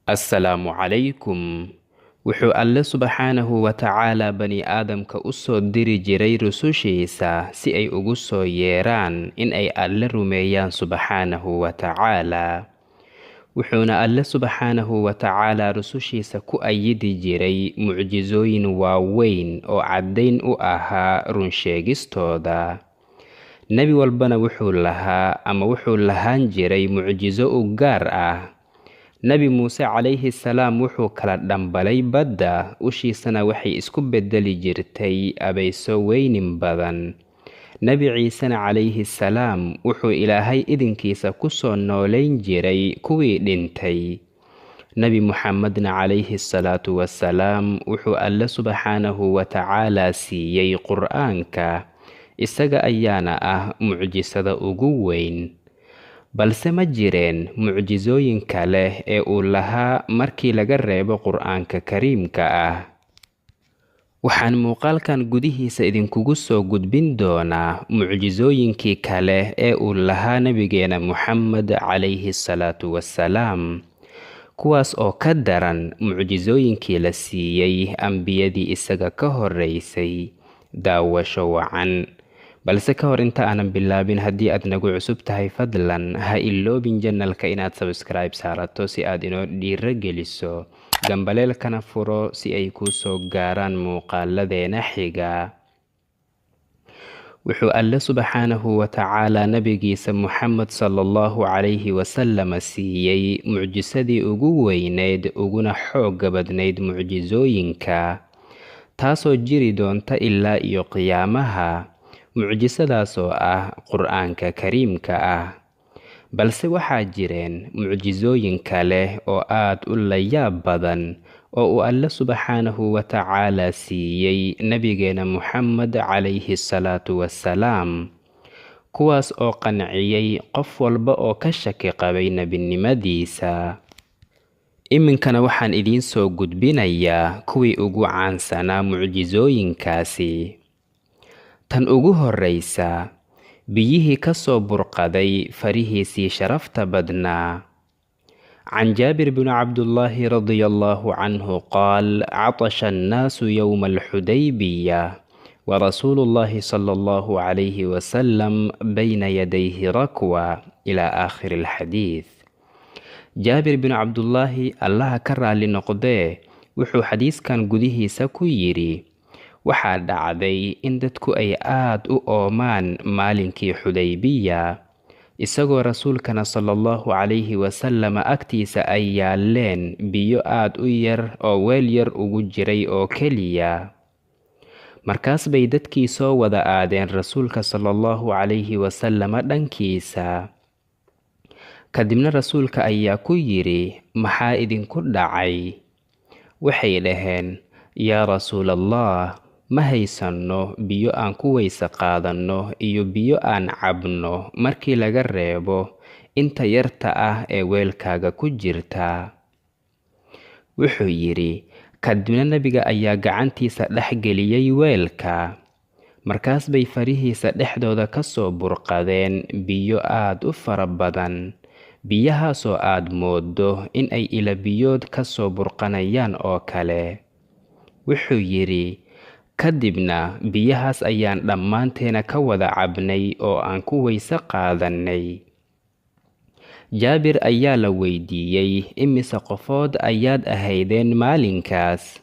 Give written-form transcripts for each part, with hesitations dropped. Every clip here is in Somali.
assalaamu calaykum. Wuxuu Alle subxaanahu wa tacaala bani aadamka u soo diri jiray rusushiisa si ay ugu soo yeeraan in ay Alle rumeeyaan subxaanahu wa tacaala. Wuxuuna Alle subxaanahu wa tacaala rusushiisa ku ayidi jiray mucjizooyin waaweyn oo caddayn u ahaa runsheegistooda. Nebi walbana wuxuu lahaan jiray mucjizo u gaar ah. Nebi Muuse calayhi salaam wuxuu kala dhambalay badda, ushiisana waxay isku beddeli jirtay abayso weynin badan. Nebi Ciisena calayhi salaam wuxuu Ilaahay idinkiisa ku soo noolayn jiray kuwii dhintay. Nebi Muxammedna calayhi salaatu wassalaam wuxuu Alle subxaanahu wa tacaala siiyey Qur'aanka, isaga ayaana ah mucjisada ugu weyn. Balse ma jireen mucjizooyin kale ee uu lahaa markii laga reebo Qur'aanka Kariimka ah. Waxaan muuqaalkan gudihiisa idinkugu soo gudbin doonaa mucjizooyinkii kale ee uu lahaa Nabigeena Muxammed calayhi salaatu wassalaam, kuwaas oo ka daran mucjizooyinkii la siiyey ambiyadii isaga ka horreysay. Daawasho wacan. Balse ka hor inta aanan bilaabin, haddii aad nagu cusub tahay fadlan ha iloobin channelka inaad subscribe saarato si aad inoo dhiirageliso, gambaleelkana furo si ay kuu soo gaaraan muuqaaladeena xiga. Wuxuu Alle subxaanahu wa tacaala nabigiisa Muxammed sallallahu calayhi wasallam siiyey mucjisadii ugu weyneyd uguna xoogga badnayd mucjizooyinka, taasoo jiri doonta ilaa iyo qiyaamaha. Mucjisadaas oo ah Qur'aanka Kariimka ah. Balse waxaa jireen mucjizooyin kale oo aad u layaab badan oo uu Alle subxaanahu wa tacaala siiyey Nabigeena Muxammed calayhi salaatu wassalaam, kuwaas oo qanciyey qof walba oo ka shaki qabay nebinimadiisa. Iminkana waxaan idiin soo gudbinayaa kuwii ugu caansanaa mucjizooyinkaasi. Tan ugu horreysa, biyihii ka soo burqaday farihiisii sharafta badnaa. Can Jaabir bin Cabdullaahi radiyallaahu canhu qaal: catasha annaasu yowma alxudaybiya wa rasuulullaahi sallallahu calayhi wasallam bayna yadayhi rakwa ilaa aakhiri alxadiid. Jaabir bin Cabdullaahi, Allaha ka raali noqdee, wuxuu xadiiskan gudihiisa ku yidhi: waxaa dhacday in dadku ay aad u oomaan maalinkii Xudaybiya, isagoo rasuulkana sallallahu calayhi wasallam agtiisa ay yaaleen biyo aad u yar oo weel yar ugu jiray oo keliya. Markaas bay dadkii soo wada aadeen rasuulka sallallahu calayhi wasallam dhankiisa. Kadibna rasuulka ayaa ku yidhi: maxaa idinku dhacay? Waxay dhaheen: yaa rasuulallah, ma haysanno biyo aan ku weyse qaadanno iyo biyo aan cabno markii laga reebo inta yarta ah ee weelkaaga ku jirta. Wuxuu yidhi, kadibna nebiga ayaa gacantiisa dhex geliyey weelka. Markaas bay farihiisa dhexdooda ka soo burqadeen biyo aad u fara badan, biyahaasoo aad mooddo in ay ila biyood ka soo burqanayaan oo kale. Wuxuu yidhi, kadibna biyahaas ayaan dhammaanteena ka wada cabnay oo aan ku weyse qaadannay. Jaabir ayaa la weydiiyey, imise qofood ayaad ahaydeen maalinkaas?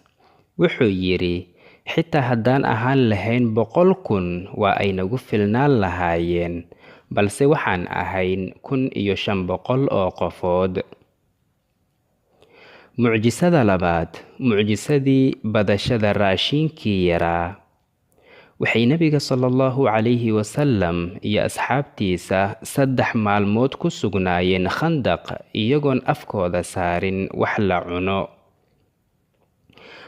Wuxuu yidhi, xitaa haddaan ahaan lahayn 100,000 waa ay nagu filnaan lahaayeen, balse waxaan ahayn 1,500 oo qofood. Mucjisada labaad, mucjisadii badashada raashinkii yaraa. Waxay Nabiga sallallahu calayhi wasallam iyo asxaabtiisa 3 maalmood ku sugnaayeen Khandaq iyagoon afkooda saarin wax la cuno.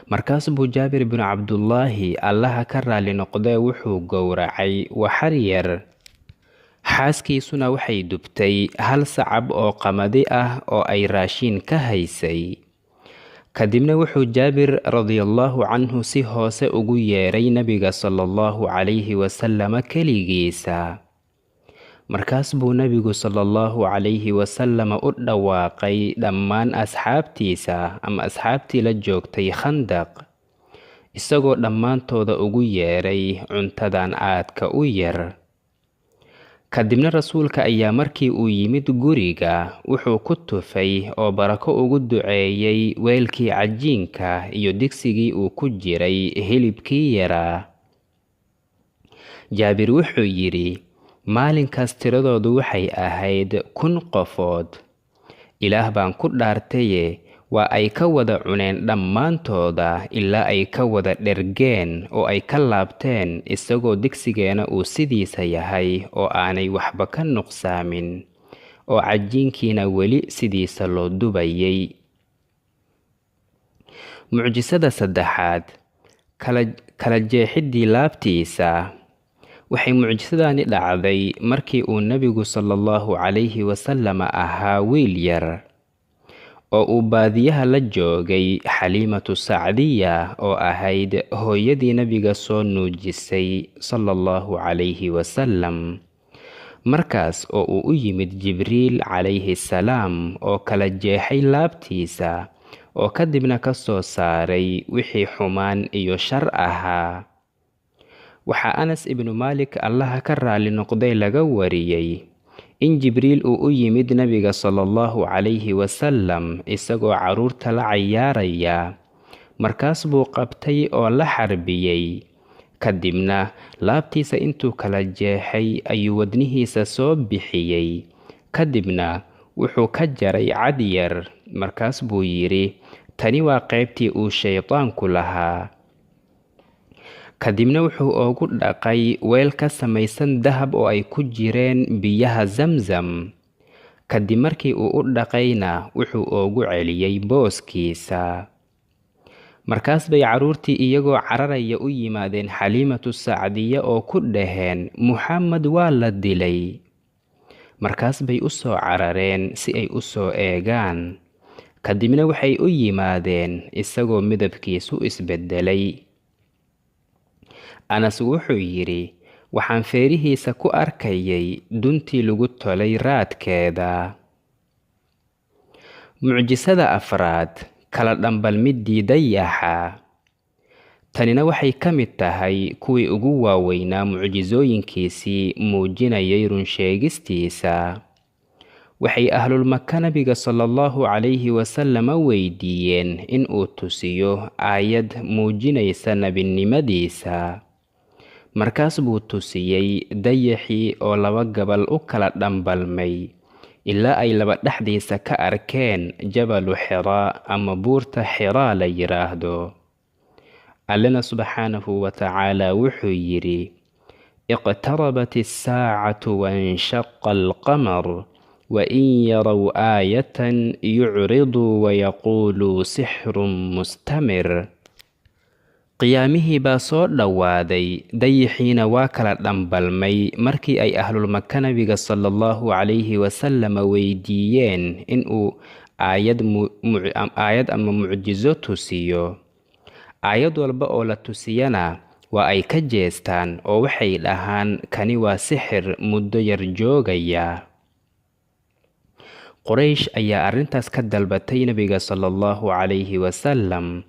Markaas buu Jaabir bin Cabdullaahi, Allaha ka raali noqdee, wuxuu gowracay waxar yar. Xaaskiisuna waxay dubtay 1 sacab oo qamadi ah oo ay raashin ka haysay. Kadibna wuxuu Jaabir radiyallaahu canhu si hoose ugu yeeray Nabiga sallallahu calayhi wasallam keligiisa. markaas buu nebigu sallallahu calayhi wasallam u dhawaaqay dhammaan asxaabtiisa ama asxaabtii la joogtay khandaq, isagoo dhammaantooda ugu yeedhay cuntadan aadka u yar. kadibna rasuulka ayaa markii uu yimid guriga wuxuu ku tufay oo barako ugu duceeyey weelkii cajiinka iyo digsigii uu ku jiray hilibkii yaraa. jaabir wuxuu yidhi, maalinkaas tiradoodu waxay ahayd 1,000 qofood. ilaah baan ku dhaartaye waa ay ka wada cuneen dhammaantooda ilaa ay ka wada dhergeen oo ay ka laabteen, isagoo digsigeena uu sidiisa yahay oo aanay waxba ka nuqsaamin, oo cajiinkiina weli sidiisa loo dubayay. mucjisada saddexaad, kala jeexidii laabtiisa. waxay mucjisadani dhacday markii uu nebigu sallallahu calayhi wasallam ahaa wiil yar oo uu baadiyaha la joogay xaliimatu sacdiya oo ahayd hooyadii nebiga soo nuujisay sallallahu calayhi wasallam. markaas oo uu u yimid jibriil calayhi salaam oo kala jeexay laabtiisa oo kadibna ka soo saaray wixii xumaan iyo shar ahaa. waxaa Anas ibnu Maalik allaha ka raali noqday laga wariyey in jibriil uu u yimid nebiga sallallahu calayhi wasallam isagoo carruurta la cayaaraya. markaas buu qabtay oo la xarbiyey, kadibna laabtiisa intuu kala jeexay ayuu wadnihiisa soo bixiyey, kadibna wuxuu ka jaray cad yar. markaas buu yidhi, tani waa qaybtii uu shaydaanku lahaa. kadibna wuxuu ugu dhaqay weel ka samaysan dahab oo ay ku jireen biyaha zamzam. kadib markii uu u dhaqayna wuxuu ugu celiyey booskiisa. markaas bay carruurtii iyagoo cararaya u yimaadeen xaliimatu sacdiya oo ku dhaheen, muxamed waa la dilay. markaas bay u soo carareen si ay u soo eegaan. kadibna waxay u yimaadeen isagoo midabkiisu isbedelay. Anas wuxuu yidhi, waxaan feerihiisa ku arkayay duntii lagu tolay raadkeeda. mucjisada afraad, kala dhambalmidii dayaxa. tanina waxay ka mid tahay kuwii ugu waaweynaa mucjisooyinkiisii muujinayay runsheegistiisa. waxay ahlulmaka nabiga sallallahu calayhi wasallam weydiiyeen in uu tusiyo aayad muujinaysa nebinimadiisa. markaas buu tusiyey dayaxii oo 2 gabal u kala dhambalmay ilaa ay 2 dhexdiisa ka arkeen jabalu xiraa ama buurta xiraa la yidhaahdo. allena subxaanahu wa tacaala wuxuu yidhi, iqtarabat الsaacatu wanshaqa alqamar wain yarow aayatan yucriduu wayaquuluu sixrun mustamir. qiyaamihii baa soo dhowaaday, dayixiina waa kala dhambalmay markii ay ahlulmaka nabiga sallallahu calayhi wasallam weydiiyeen in uu aayad ama mucjiso tusiyo. aayad walba oo la tusiyana waa ay ka jeestaan oo waxay dhahaan, kani waa sixir muddo yar joogaya. quraysh ayaa arrintaas ka dalbatay nebiga sallallahu calayhi wasallam.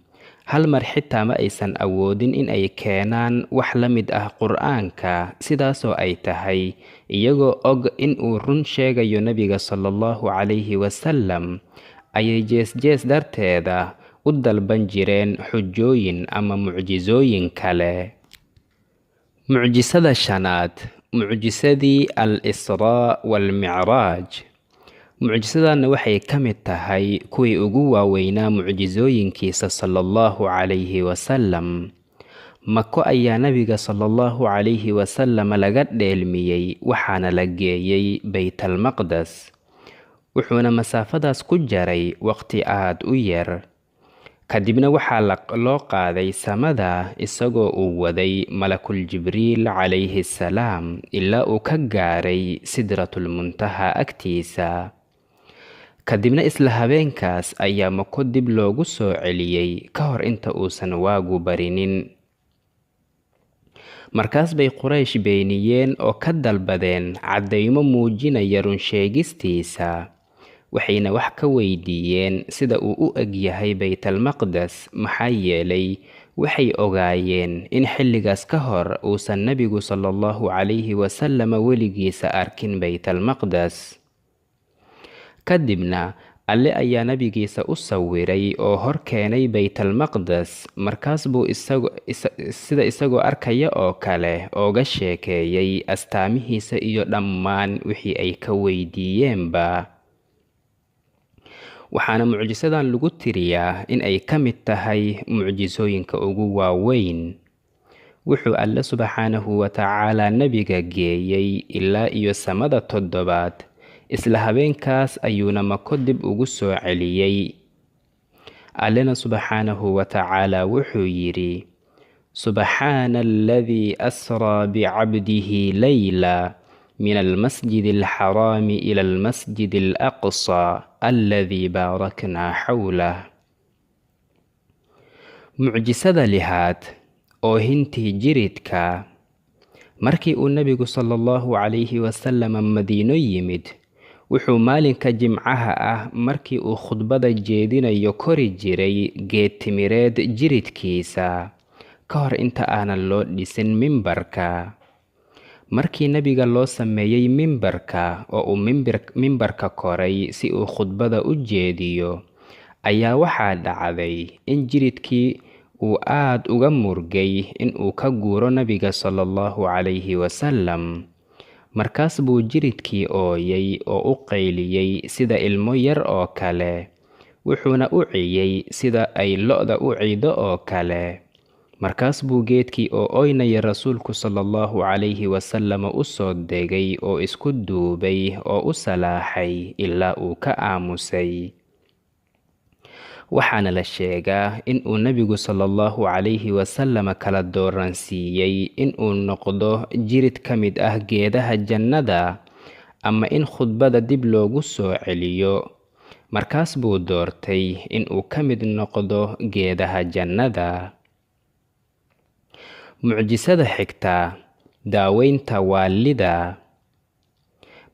hal mar xitaa ma aysan awoodin in ay keenaan wax la mid ah qur'aanka. sidaasoo ay tahay, iyagoo og in uu run sheegayo nebiga sallallahu calayhi wasallam, ayay jees-jees darteeda u dalban jireen xujooyin ama mucjisooyin kale. mucjisada shanaad, mucjisadii al-israa wal-micraaj. mucjisadanna waxay ka mid tahay kuwii ugu waaweynaa mucjisooyinkiisa sallallahu calayhi wasallam. mako ayaa nebiga sallallahu calayhi wasallam laga dheelmiyey, waxaana la geeyey baytalmaqdes. wuxuuna masaafadaas ku jaray waqti aad u yar. kadibna waxaa loo qaaday samada isagoo uu waday malakul jibriil calayhi salaam ilaa uu ka gaaray sidratulmuntaha agtiisa. kadibna isla habeenkaas ayaa mako dib loogu soo celiyey ka hor inta uusan waagu barinin. markaas bay Quraysh beeniyeen oo ka dalbadeen caddaymo muujinaya run sheegistiisa, waxayna wax ka weydiiyeen sida uu u eg yahay Baytalmaqdes maxaa yeelay waxay ogaayeen in xilligaas ka hor uusan Nabigu sallallahu calayhi wasallam weligiisa arkin Baytalmaqdes. Kadibna Alle ayaa nabigiisa u sawiray oo hor keenay Baytalmaqdes, markaas buu sida isagoo arkaya oo kale ooga sheekeeyay astaamihiisa iyo dhammaan wixii ay ka weydiiyeenba. Waxaana mucjisadan lagu tiriyaa in ay ka mid tahay mucjisooyinka ugu waaweyn. Wuxuu Alle subxaanahu wa tacaala nabiga geeyay ilaa iyo samada 7, isla habeenkaas ayuuna Mako dib ugu soo celiyay. Allena subxaanahu wa tacaala wuxuu yidhi: subxaana alladii asraa bicabdihi layla min almasjidi alxaraami ila almasjidi alaqsaa alladii baaraknaa xawlah. Mucjisada 6 oohintii jiridka. Markii uu Nabigu sallallahu calayhi wasallam Madiino yimid, wuxuu maalinka Jimcaha ah markii uu khudbada jeedinayo kori jiray geed timireed jiridkiisa ka hor inta aanan loo dhisin mimbarka. Markii Nabiga loo sameeyay mimbarka oo uu mimbarka koray si uu khudbada u jeediyo, ayaa waxaa dhacday in jiridkii uu aad uga murgay in uu ka guuro Nabiga sallallahu calayhi wasallam. Markaas buu jiridkii ooyay oo u qayliyay sida ilmo yar oo kale, wuxuuna u ciyay sida ay lo'da u ciido oo kale. Markaas buu geedkii oo ooynaya rasuulku sallallahu calayhi wasallam u soo degay oo isku duubay oo u salaaxay ilaa uu ka aamusay. Waxaana la sheegaa in uu Nabigu sallallahu calayhi wasallam kala dooransiiyay in uu noqdo jirid ka mid ah geedaha jannada ama in khudbada dib loogu soo celiyo. Markaas buu doortay in uu ka mid noqdo geedaha jannada. Mucjisada xigta. Daaweynta waalida.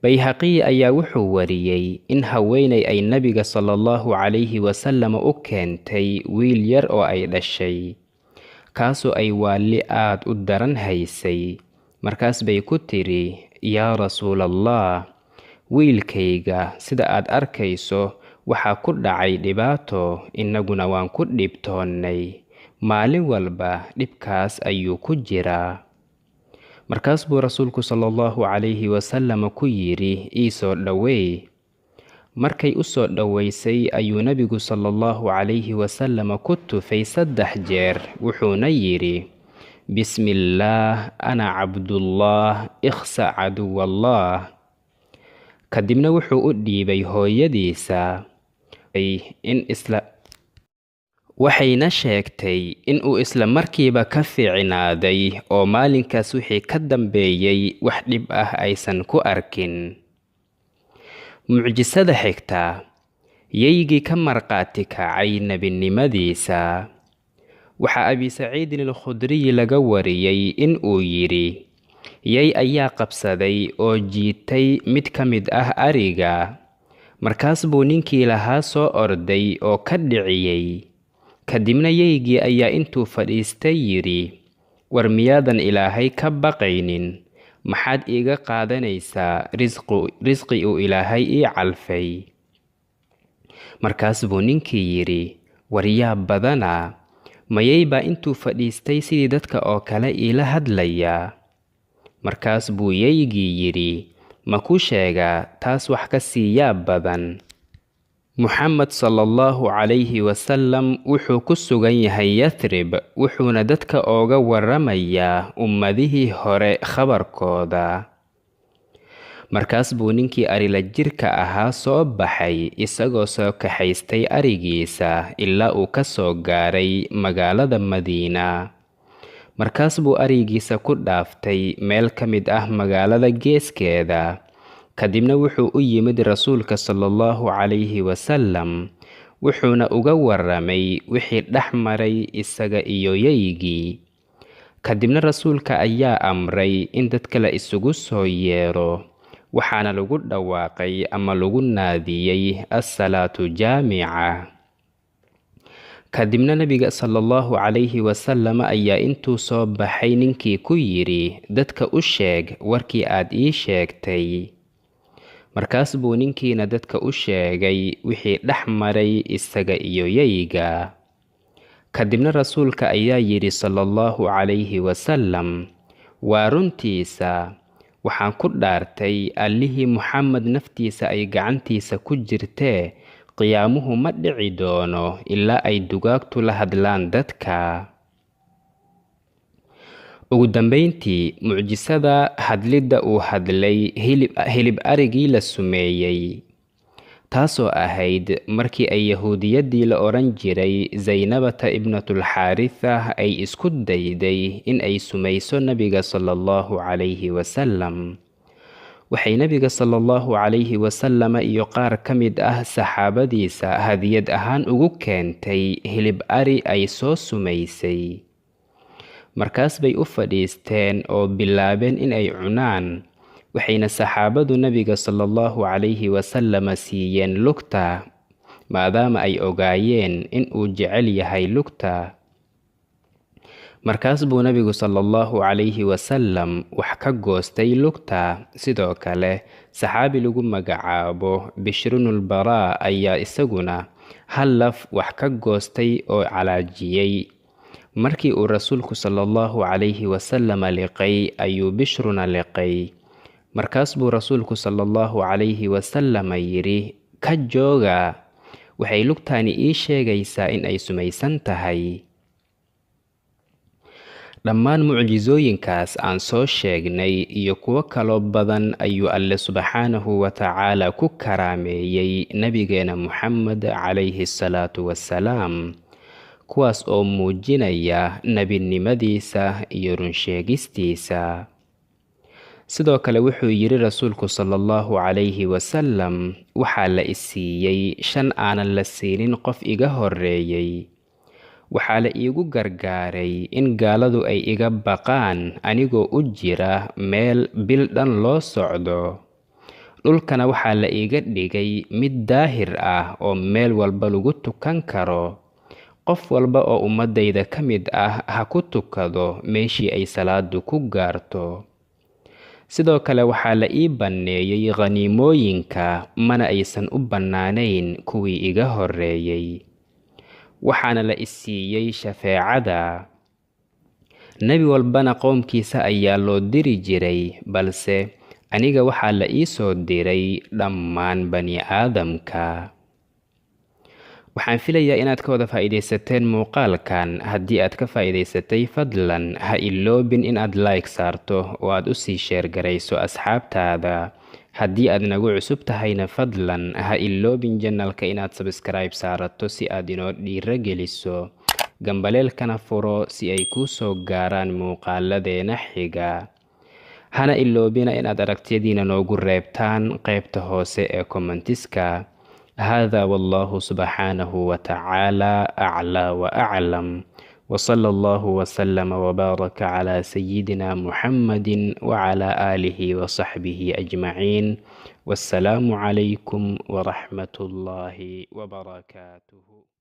Bayhaqi ayaa wuxuu wariyay in haweeney ay Nabiga sallallahu calayhi wasallam u keentay wiil yar oo ay dhashay, kaasoo ay waali aad u daran haysay. Markaas bay ku tiri: yaa rasuulallah, wiilkayga sida aad arkayso waxaa ku dhacay dhibaato, innaguna waan ku dhibtoonnay. Maalin walba dhibkaas ayuu ku jiraa. Markaas buu rasuulku sallallahu calayhi wasallam ku yidhi: ii soo dhaweey. Markay u soo dhaweysay ayuu Nabigu sallallahu calayhi wasallam ku tufay 3 jeer, wuxuuna yidhi: bismillaah, ana cabdullah, ikhsa caduwallah. Kadibna wuxuu u dhiibay hooyadiisa, waxayna sheegtay in uu isla markiiba ka fiicnaaday oo maalinkaas wixii ka dambeeyay wax dhib ah aysan ku arkin. Mucjisada xigta. Yaygii ka marqaati kacay nebinimadiisa. Waxaa Abi Saciidin al-Khudriy laga wariyay in uu yidhi: yay ayaa qabsaday oo jiitay mid ka mid ah ariga. Markaas buu ninkii lahaa soo orday oo ka dhiciyay. Kadibna yaygii ayaa intuu fadhiistay yidhi: war miyaadan Ilaahay ka baqaynin? Maxaad iiga qaadanaysaa risqi uu Ilaahay ii calfay? Markaas buu ninkii yidhi: war yaa badana, mayay baa intuu fadhiistay sidii dadka oo kale iila hadlayaa? Markaas buu yaygii yidhi: ma ku sheegaa taas wax ka sii yaab badan? Muxammad sallallahu calayhi wasallam wuxuu ku sugan yahay Yathrib, wuxuuna dadka ooga warramayaa ummadihii hore khabarkooda. Markaas buu ninkii arila jirka ahaa soo baxay isagoo soo kaxaystay arigiisa ilaa uu ka soo gaaray magaalada Madiina. Markaas buu arigiisa ku dhaaftay meel ka mid ah magaalada geeskeeda. Kadibna wuxuu u yimid rasuulka sallallahu calayhi wasallam, wuxuuna uga warramay wixii dhex maray isaga iyo yaygii. kadibna rasuulka ayaa amray in dadka la isugu soo yeero, waxaana lagu dhawaaqay ama lagu naadiyey as-salaatu jaamica. kadibna nabiga sallallahu calayhi wasallam ayaa intuu soo baxay ninkii ku yidhi, dadka u sheeg warkii aad ii sheegtay. markaas buu ninkiina dadka u sheegay wixii dhex maray isaga iyo yayga. kadibna rasuulka ayaa yidhi sallallahu calayhi wasallam, waa runtiisa, waxaan ku dhaartay allihii Muxamed naftiisa ay gacantiisa ku jirtee, qiyaamuhu ma dhici doono ilaa ay dugaagtu la hadlaan dadka. ugu dambayntii, mucjisada hadlidda uu hadlay hilib arigii la sumeeyey, taasoo ahayd markii ay yahuudiyaddii la odhan jiray zaynabata ibnatulxaaritha ay isku dayday in ay sumayso nabiga sallallahu calayhi wasallam. waxay nabiga sallallahu calayhi wasallam iyo qaar ka mid ah saxaabadiisa hadiyad ahaan ugu keentay hilib ari ay soo sumaysay. markaas bay u fadhiisteen oo bilaabeen in ay cunaan, waxayna saxaabadu nabiga sallallahu calayhi wasallam siiyeen lugta, maadaama ay ogaayeen in uu jecel yahay lugta. markaas buu nabigu sallallahu calayhi wasallam wax ka goostay lugta. sidoo kale saxaabi lagu magacaabo bishrunulbaraa ayaa isaguna hal laf wax ka goostay oo calaajiyey. markii uu rasuulku sallallahu calayhi wasallam liqay ayuu bishruna liqay. markaas buu rasuulku sallallahu calayhi wasallam yidhi, ka jooga, waxay lugtaani ii sheegaysaa in ay sumaysan tahay. dhammaan mucjisooyinkaas aan soo sheegnay iyo kuwo kaloo badan ayuu alle subxaanahu wa tacaala ku karaameeyey nabigeena Muxamed calayhi salaatu wassalaam, kuwaas oo muujinaya nebinimadiisa iyo runsheegistiisa. sidoo kale wuxuu yidhi rasuulku sallallahu calayhi wasallam, waxaa la isiiyey 5 aanan la siinin qof iga horreeyey. waxaa la iigu gargaaray in gaaladu ay iga baqaan anigoo u jira meel bil dhan loo socdo. dhulkana waxaa la iiga dhigay mid daahir ah oo meel walba lagu tukan karo. qof walba oo ummadayda ka mid ah ha ku tukado meeshii ay salaadu ku gaarto. sidoo kale waxaa la ii banneeyey khaniimooyinka, mana aysan u bannaanayn kuwii iga horreeyey. waxaana la isiiyey shafeecada. nebi walbana qoomkiisa ayaa loo diri jiray, balse aniga waxaa la ii soo diray dhammaan bani aadamka. waxaan filayaa inaad ka wada faa'iidaysateen muuqaalkan. haddii aad ka faa'iidaysatay, fadlan ha iloobin inaad like saarto oo aad u sii sheer garayso asxaabtaada. haddii aad nagu cusub tahayna, fadlan ha iloobin janalka inaad subscribe saarato si aad inoo dhiiro geliso, gambaleelkana furo si ay kuu soo gaaraan muuqaaladeena xiga. hana iloobina inaad aragtiyadiina noogu reebtaan qaybta hoose ee commentiska. هذا والله سبحانه وتعالى أعلى وأعلم، وصلى الله وسلم وبارك على سيدنا محمد وعلى آله وصحبه أجمعين، والسلام عليكم ورحمة الله وبركاته.